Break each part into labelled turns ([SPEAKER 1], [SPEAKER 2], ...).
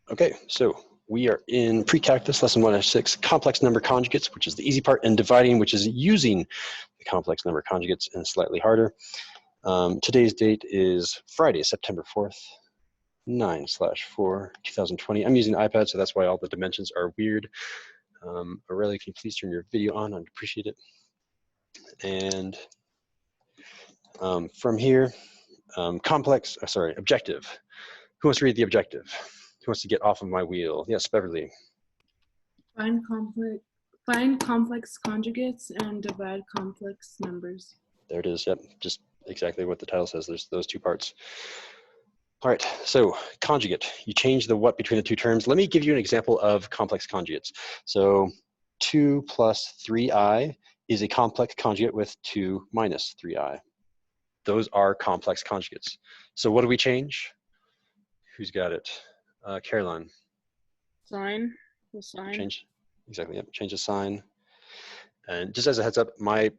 [SPEAKER 1] Okay, so we are in Precalculus, lesson 106, complex number conjugates, which is the easy part, and dividing, which is using the complex number conjugates and slightly harder. Today's date is Friday, September 4th, 9/4/2020. I'm using an iPad, so that's why all the dimensions are weird. Aurelia, can you please turn your video on? I'd appreciate it. And from here, objective. Who wants to read the objective? Who wants to get off of my wheel? Yes, Beverly.
[SPEAKER 2] Find complex conjugates and divide complex numbers.
[SPEAKER 1] There it is. Yep, just exactly what the title says. There's those two parts. All right, so conjugate. You change the what between the two terms. Let me give you an example of complex conjugates. So 2 plus 3i is a complex conjugate with 2 minus 3i. Those are complex conjugates. So what do we change? Who's got it? Caroline.
[SPEAKER 2] Sign. The sign.
[SPEAKER 1] Change. Exactly. Yep. Change the sign. And just as a heads up, my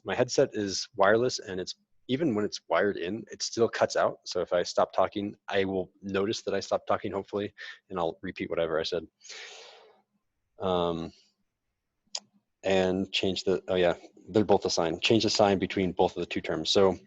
[SPEAKER 1] headset is wireless, and it's even when it's wired in, it still cuts out. So if I stop talking, I will notice that I stopped talking, hopefully, and I'll repeat whatever I said. And change the, oh yeah, they're both a sign. Change the sign between both of the two terms. So,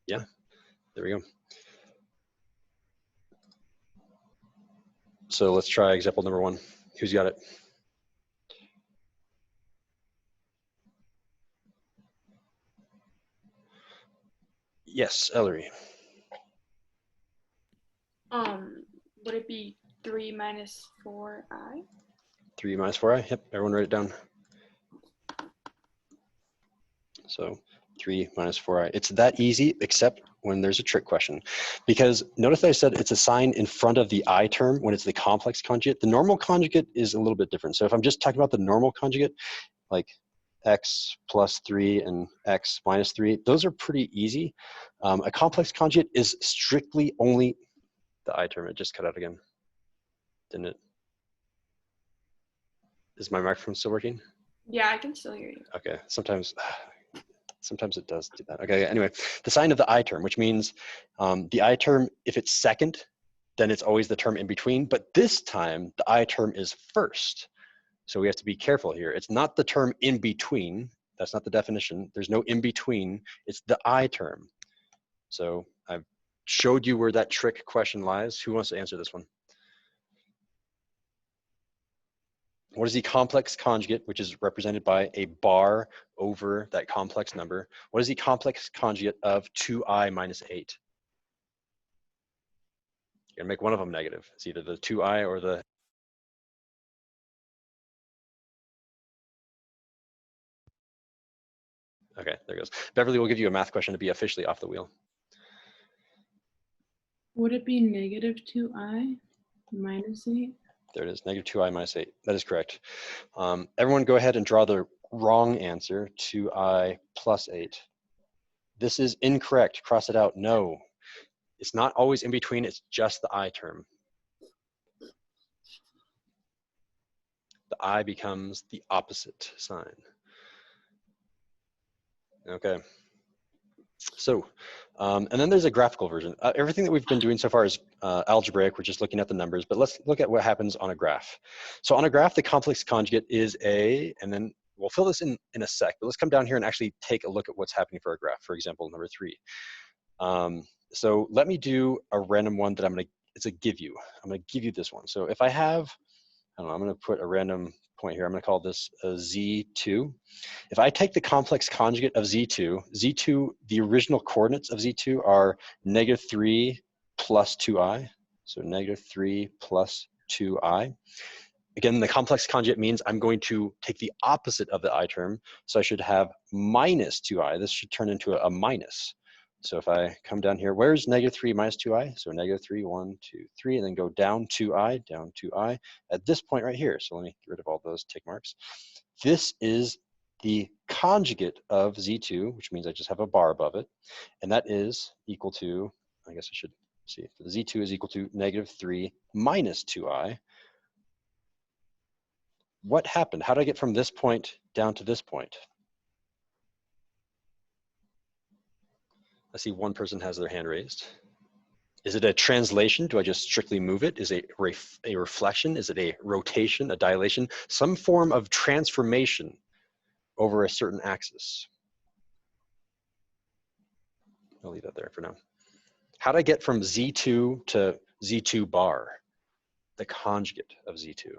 [SPEAKER 1] yeah, there we go. So let's try example number 1. Who's got it? Yes, Ellery.
[SPEAKER 3] Would it be 3 minus 4i?
[SPEAKER 1] 3 minus 4i? Yep, everyone write it down. So 3 minus 4i. It's that easy, except when there's a trick question. Because notice that I said it's a sign in front of the I term when it's the complex conjugate. The normal conjugate is a little bit different. So if I'm just talking about the normal conjugate, like x plus 3 and x minus 3, those are pretty easy. A complex conjugate is strictly only the I term. It just cut out again, didn't it? Is my microphone still working?
[SPEAKER 3] Yeah, I can still hear you.
[SPEAKER 1] Okay, sometimes it does do that. Okay, anyway, the sign of the I term, which means the I term, if it's second, then it's always the term in between. But this time, the I term is first. So we have to be careful here. It's not the term in between. That's not the definition. There's no in between. It's the I term. So I've showed you where that trick question lies. Who wants to answer this one? What is the complex conjugate, which is represented by a bar over that complex number? What is the complex conjugate of 2i minus 8? You're gonna make one of them negative. It's either the 2i or the... Okay, there it goes. Beverly will give you a math question to be officially off the wheel.
[SPEAKER 2] Would it be negative 2i minus 8?
[SPEAKER 1] There it is, negative 2i minus 8. That is correct. Everyone go ahead and draw the wrong answer, 2i plus 8. This is incorrect. Cross it out. No. It's not always in between. It's just the I term. The I becomes the opposite sign. Okay. So, and then there's a graphical version. Everything that we've been doing so far is algebraic. We're just looking at the numbers, but let's look at what happens on a graph. So on a graph, the complex conjugate is and then we'll fill this in a sec, but let's come down here and actually take a look at what's happening for a graph. For example, number 3. So let me do a random one that it's a give you. I'm gonna give you this one. So if I have, I don't know, I'm gonna put a random point here. I'm gonna call this a Z2. If I take the complex conjugate of Z2, the original coordinates of Z2 are -3 plus 2i. So -3 plus 2i. Again, the complex conjugate means I'm going to take the opposite of the I term. So I should have minus 2i. This should turn into a minus. So if I come down here, where's -3 minus 2i? So -3, 1, 2, 3, and then go down 2i, at this point right here. So let me get rid of all those tick marks. This is the conjugate of Z2, which means I just have a bar above it. And that is equal to, I guess I should see, the Z2 is equal to -3 minus 2i. What happened? How did I get from this point down to this point? I see one person has their hand raised. Is it a translation? Do I just strictly move it? Is it a reflection? Is it a rotation, a dilation? Some form of transformation over a certain axis. I'll leave that there for now. How do I get from Z2 to Z2 bar? The conjugate of Z2.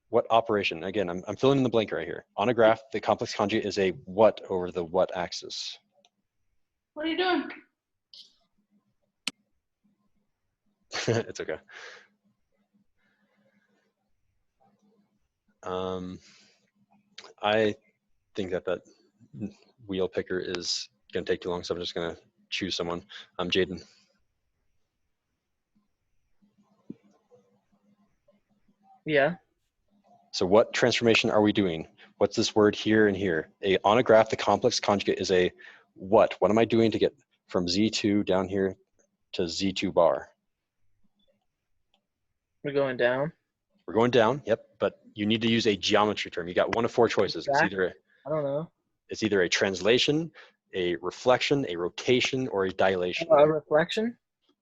[SPEAKER 1] What operation? Again, I'm filling in the blank right here. On a graph, the complex conjugate is a what over the what axis?
[SPEAKER 3] What are you doing?
[SPEAKER 1] It's okay. I think that wheel picker is going to take too long, so I'm just going to choose someone. Jaden.
[SPEAKER 4] Yeah.
[SPEAKER 1] So what transformation are we doing? What's this word here and here? On a graph, the complex conjugate is a what? What am I doing to get from Z2 down here to Z2 bar?
[SPEAKER 4] We're going down.
[SPEAKER 1] We're going down, yep, but you need to use a geometry term. You got one of four choices.
[SPEAKER 4] I don't know.
[SPEAKER 1] It's either a translation, a reflection, a rotation, or a dilation.
[SPEAKER 4] A reflection?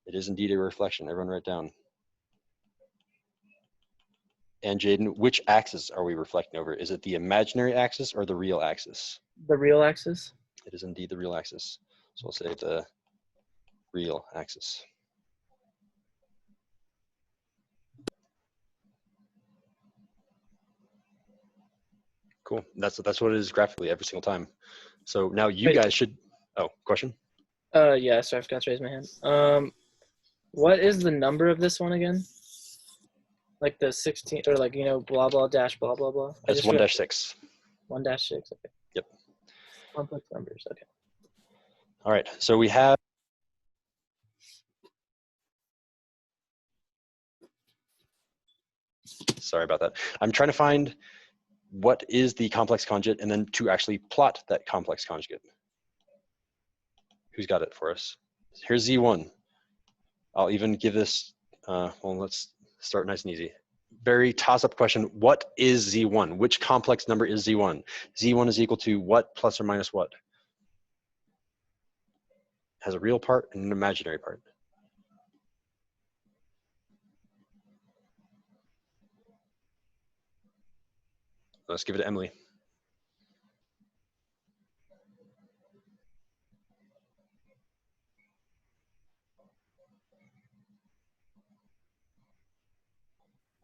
[SPEAKER 1] It is indeed a reflection. Everyone write down. And Jaden, which axis are we reflecting over? Is it the imaginary axis or the real axis?
[SPEAKER 4] The real axis?
[SPEAKER 1] It is indeed the real axis. So we'll say the real axis. Cool. That's what it is graphically every single time. So now you guys should. Oh, question?
[SPEAKER 4] Yeah. Sorry, I forgot to raise my hand. What is the number of this one again? Like the 16, or like, you know, blah blah dash blah blah blah.
[SPEAKER 1] That's 1-6.
[SPEAKER 4] 1-6. Okay.
[SPEAKER 1] Yep.
[SPEAKER 4] Complex numbers. Okay.
[SPEAKER 1] All right. So we have. Sorry about that. I'm trying to find what is the complex conjugate and then to actually plot that complex conjugate. Who's got it for us? Here's Z1. I'll even give this, well, let's start nice and easy. Very toss-up question. What is Z1? Which complex number is Z1? Z1 is equal to what plus or minus what? Has a real part and an imaginary part. Let's give it to Emily.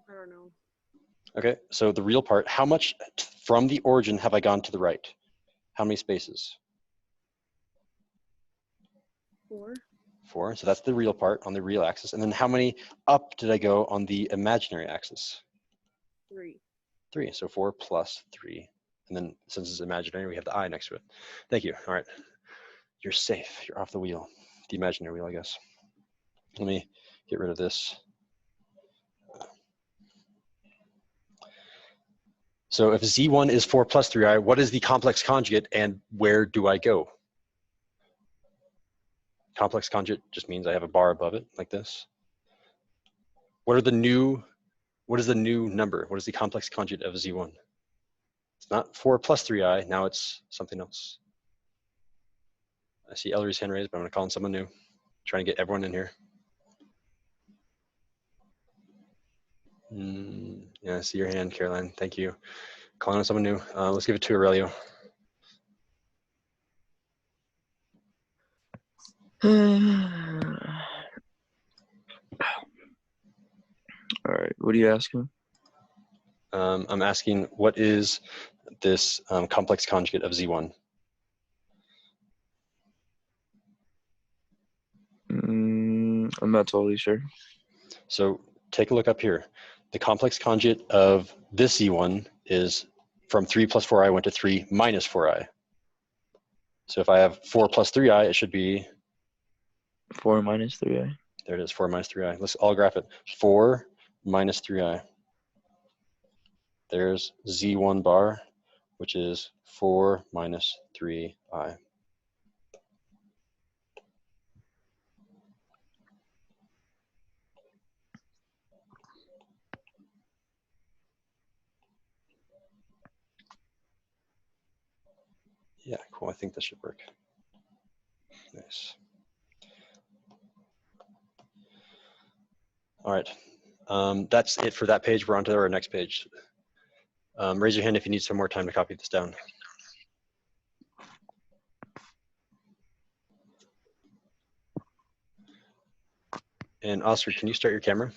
[SPEAKER 5] I don't know.
[SPEAKER 1] Okay, so the real part, how much from the origin have I gone to the right? How many spaces?
[SPEAKER 5] 4.
[SPEAKER 1] 4, so that's the real part on the real axis. And then how many up did I go on the imaginary axis?
[SPEAKER 5] 3.
[SPEAKER 1] 3, so 4 plus 3. And then since it's imaginary, we have the I next to it. Thank you, all right. You're safe, you're off the wheel. The imaginary wheel, I guess. Let me get rid of this. So if Z1 is 4 plus 3i, what is the complex conjugate and where do I go? Complex conjugate just means I have a bar above it like this. What is the new number? What is the complex conjugate of Z1? It's not 4 plus 3i, now it's something else. I see Ellery's hand raised, but I'm gonna call on someone new. Trying to get everyone in here. Yeah, I see your hand, Caroline. Thank you. Calling on someone new. Let's give it to Aurelio.
[SPEAKER 6] All right, what are you asking?
[SPEAKER 1] I'm asking, what is this complex conjugate of Z1?
[SPEAKER 6] I'm not totally sure.
[SPEAKER 1] So take a look up here. The complex conjugate of this Z1 is from 3 plus 4i went to 3 minus 4i. So if I have 4 plus 3i, it should be
[SPEAKER 6] 4 minus 3i.
[SPEAKER 1] There it is, 4 minus 3i. Let's all graph it. 4 minus 3i. There's Z1 bar, which is 4 minus 3i. Yeah, cool. I think this should work. Nice. All right. That's it for that page. We're on to our next page. Raise your hand if you need some more time to copy this down. And Oscar, can you start your camera?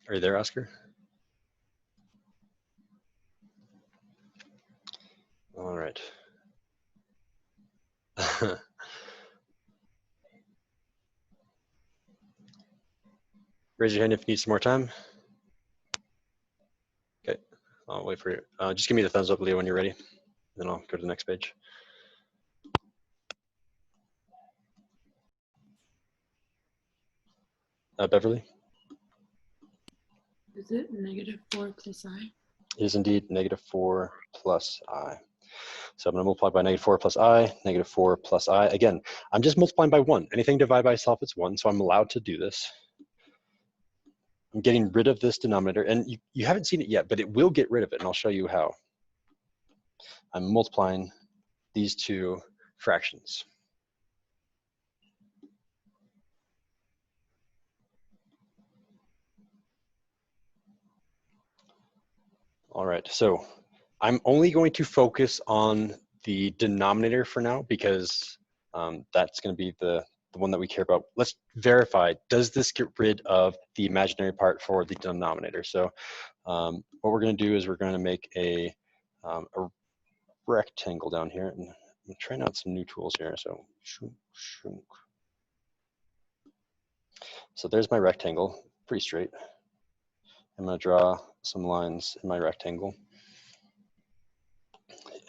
[SPEAKER 1] Are you there, Oscar? All right. Raise your hand if you need some more time. Okay, I'll wait for you. Just give me the thumbs up, Leo, when you're ready. Then I'll go to the next page. Beverly?
[SPEAKER 2] Is it -4 plus I?
[SPEAKER 1] It is indeed -4 plus I. So I'm going to multiply by -4 plus I, -4 plus I. Again, I'm just multiplying by 1. Anything divided by itself, it's 1, so I'm allowed to do this. I'm getting rid of this denominator, and you haven't seen it yet, but it will get rid of it, and I'll show you how. I'm multiplying these two fractions. All right, so I'm only going to focus on the denominator for now because that's going to be the one that we care about. Let's verify, does this get rid of the imaginary part for the denominator? So what we're going to do is we're going to make a rectangle down here, and I'm trying out some new tools here. So there's my rectangle, pretty straight. I'm going to draw some lines in my rectangle.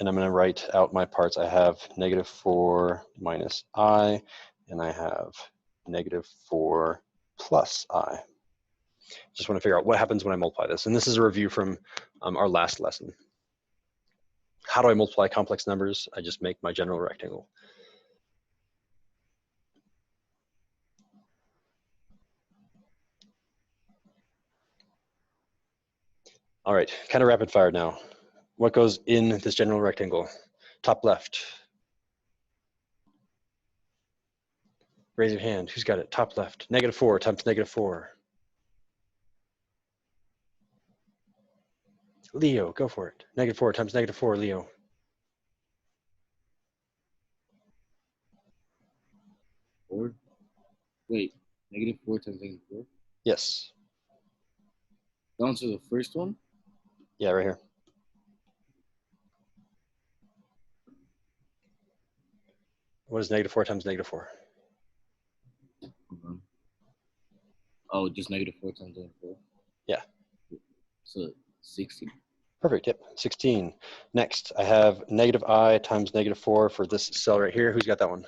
[SPEAKER 1] And I'm going to write out my parts. I have -4 minus I, and I have -4 plus I. Just want to figure out what happens when I multiply this. And this is a review from our last lesson. How do I multiply complex numbers? I just make my general rectangle. All right, kind of rapid fire now. What goes in this general rectangle? Top left. Raise your hand. Who's got it? Top left. -4 times -4. Leo, go for it. -4 times -4, Leo.
[SPEAKER 7] Four. Wait, -4 times -4?
[SPEAKER 1] Yes.
[SPEAKER 7] Down to the first one?
[SPEAKER 1] Yeah, right here. What is -4 times -4?
[SPEAKER 7] Oh, just -4 times -4?
[SPEAKER 1] Yeah.
[SPEAKER 7] So 16.
[SPEAKER 1] Perfect, yep, 16. Next, I have -I times -4 for this cell right here. Who's got that one?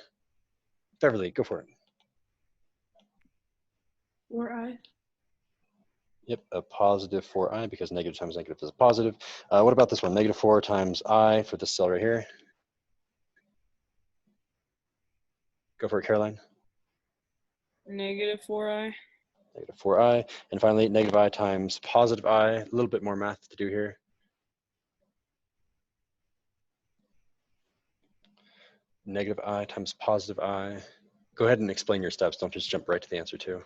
[SPEAKER 1] Beverly, go for it.
[SPEAKER 2] 4I.
[SPEAKER 1] Yep, a positive 4I because negative times negative is a positive. What about this one? -4 times I for this cell right here. Go for it, Caroline.
[SPEAKER 5] -4I.
[SPEAKER 1] -4I. And finally, -I times positive I. A little bit more math to do here. -I times positive I. Go ahead and explain your steps. Don't just jump right to the answer too.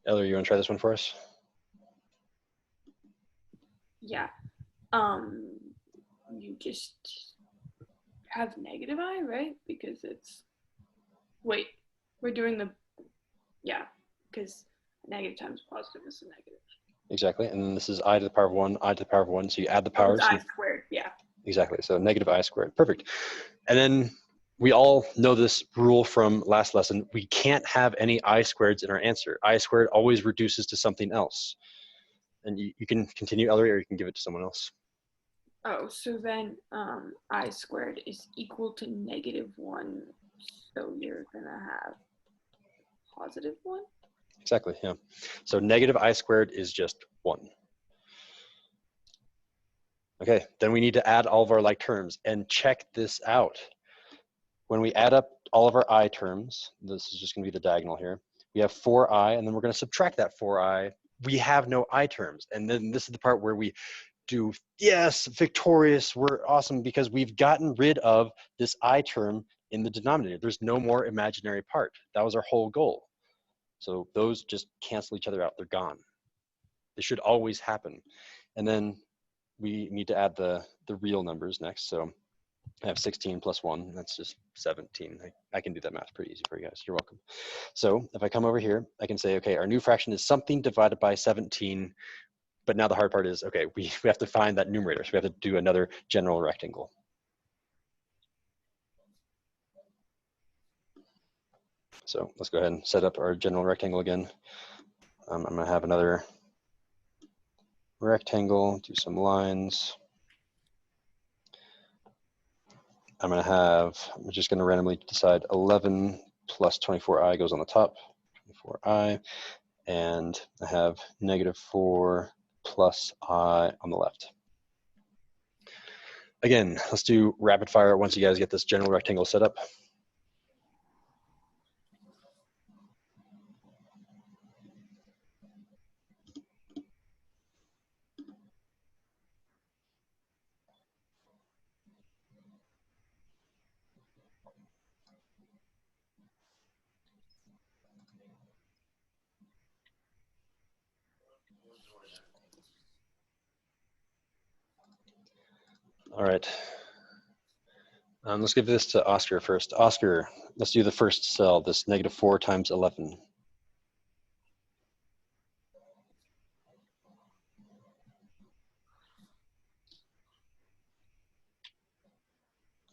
[SPEAKER 1] Eller, you want to try this one for us?
[SPEAKER 3] Yeah. You just have -I, right? Because it's, wait, we're doing the, yeah, because negative times positive is a negative.
[SPEAKER 1] Exactly. And then this is I to the power of 1, I to the power of 1. So you add the
[SPEAKER 3] Oh,
[SPEAKER 1] powers.
[SPEAKER 3] it's I squared, yeah.
[SPEAKER 1] Exactly. So -I squared. Perfect. And then we all know this rule from last lesson. We can't have any I squareds in our answer. I squared always reduces to something else. And you can continue, Ellery, or you can give it to someone else.
[SPEAKER 3] Oh, so then I squared is equal to -1. So you're gonna have +1?
[SPEAKER 1] Exactly, yeah. So -I squared is just 1. Okay, then we need to add all of our like terms and check this out. When we add up all of our I terms. This is just going to be the diagonal here. We have 4i, and then we're going to subtract that 4i. We have no I terms. And then this is the part where we do, yes, victorious, we're awesome, because we've gotten rid of this I term in the denominator. There's no more imaginary part. That was our whole goal. So those just cancel each other out. They're gone. They should always happen. And then we need to add the real numbers next. So I have 16 plus 1. That's just 17. I can do that math pretty easy for you guys. You're welcome. So if I come over here, I can say, okay, our new fraction is something divided by 17. But now the hard part is, okay, we have to find that numerator. So we have to do another general rectangle. So let's go ahead and set up our general rectangle again. I'm going to have another rectangle, do some lines. I'm just going to randomly decide 11 plus 24i goes on the top, 24i, and I have -4 plus I on the left. Again, let's do rapid fire once you guys get this general rectangle set up. All right. Let's give this to Oscar first. Oscar, let's do the first cell, this -4 times 11.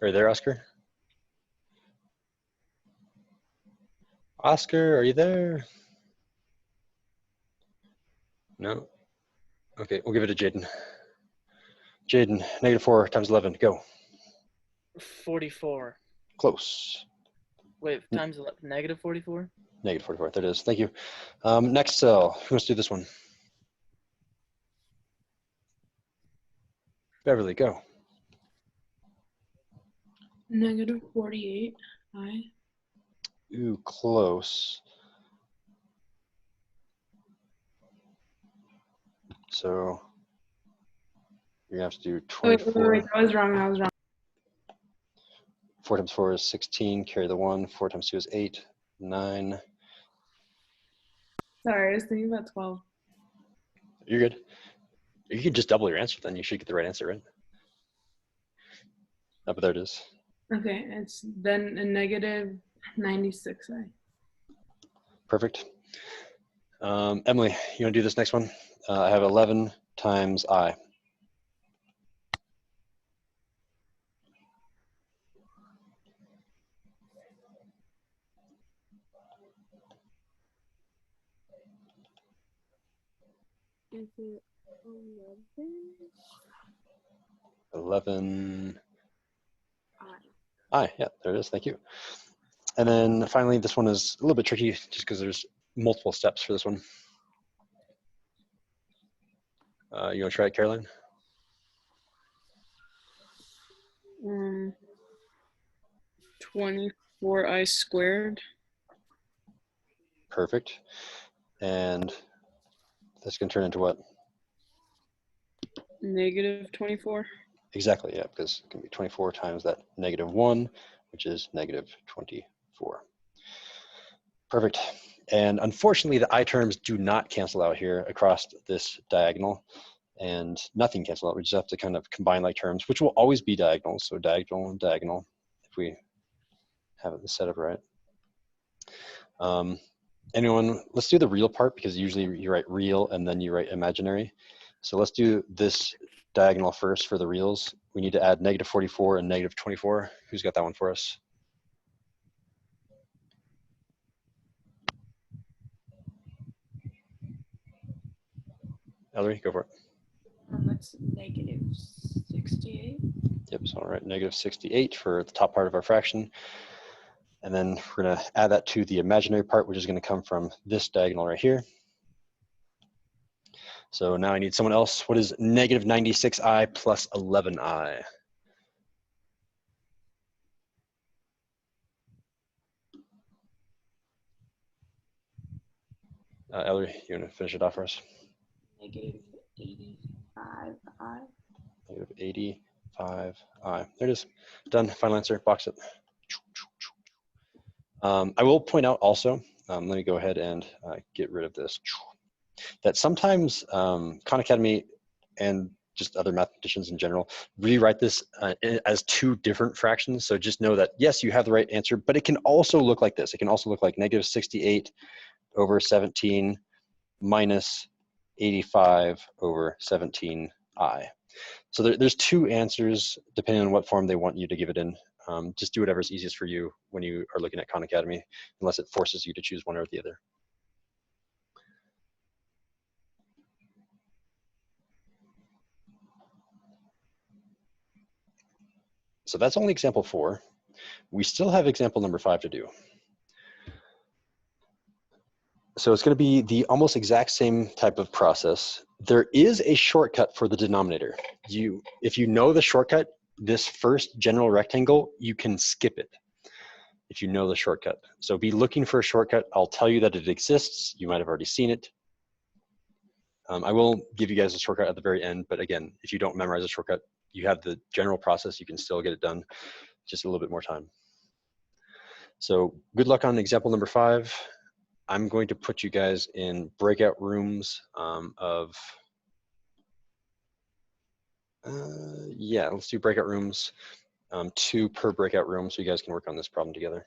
[SPEAKER 1] Are you there, Oscar? Oscar, are you there? No? Okay, we'll give it to Jaden. Jaden, -4 times 11, go.
[SPEAKER 4] 44.
[SPEAKER 1] Close.
[SPEAKER 4] Wait, times 11, -44?
[SPEAKER 1] -44, there it is, thank you. Next cell, who wants to do this one? Beverly, go.
[SPEAKER 2] -48 I.
[SPEAKER 1] Ooh, close. So you're gonna have to do 24.
[SPEAKER 2] Wait, I was wrong.
[SPEAKER 1] 4 times 4 is 16, carry the 1. 4 times 2 is 8, 9.
[SPEAKER 2] Sorry, I was thinking about 12.
[SPEAKER 1] You're good. You can just double your answer, then you should get the right answer, right? Oh, but there it is.
[SPEAKER 2] Okay, it's then a -96 I.
[SPEAKER 1] Perfect. Emily, you want to do this next one? I have 11 times I.
[SPEAKER 5] Is it 11?
[SPEAKER 1] 11
[SPEAKER 5] I.
[SPEAKER 1] I, yeah, there it is, thank you. And then finally, this one is a little bit tricky just because there's multiple steps for this one. You want to try it, Caroline?
[SPEAKER 8] 24i squared.
[SPEAKER 1] Perfect. And that's going to turn into what?
[SPEAKER 8] -24.
[SPEAKER 1] Exactly, yeah, because it can be 24 times that -1, which is -24. Perfect. And unfortunately, the I terms do not cancel out here across this diagonal, and nothing cancels out. We just have to kind of combine like terms, which will always be diagonal. So diagonal and diagonal, if we have it set up right. Anyone, let's do the real part, because usually you write real and then you write imaginary. So let's do this diagonal first for the reals. We need to add -44 and -24. Who's got that one for us? Ellery, go for it.
[SPEAKER 3] That's -68.
[SPEAKER 1] Yep, so all right, -68 for the top part of our fraction. And then we're gonna add that to the imaginary part, which is gonna come from this diagonal right here. So now I need someone else. What is -96i plus 11i? Ellery, you want to finish it off for us?
[SPEAKER 7] Negative
[SPEAKER 3] 5i.
[SPEAKER 1] Negative 85i. There it is. Done. Final answer. Box it. I will point out also, let me go ahead and get rid of this, that sometimes Khan Academy and just other mathematicians in general rewrite this as two different fractions. So just know that, yes, you have the right answer, but it can also look like this. It can also look like negative 68 over 17 minus 85 over 17i. So there's two answers depending on what form they want you to give it in. Just do whatever's easiest for you when you are looking at Khan Academy, unless it forces you to choose one or the other. So that's only example 4. We still have example number 5 to do. So it's going to be the almost exact same type of process. There is a shortcut for the denominator. If you know the shortcut, this first general rectangle, you can skip it if you know the shortcut. So be looking for a shortcut. I'll tell you that it exists. You might have already seen it. I will give you guys a shortcut at the very end, but again, if you don't memorize a shortcut, you have the general process, you can still get it done, just a little bit more time. So good luck on example number 5. I'm going to put you guys in breakout rooms yeah, let's do breakout rooms, 2 per breakout room, so you guys can work on this problem together.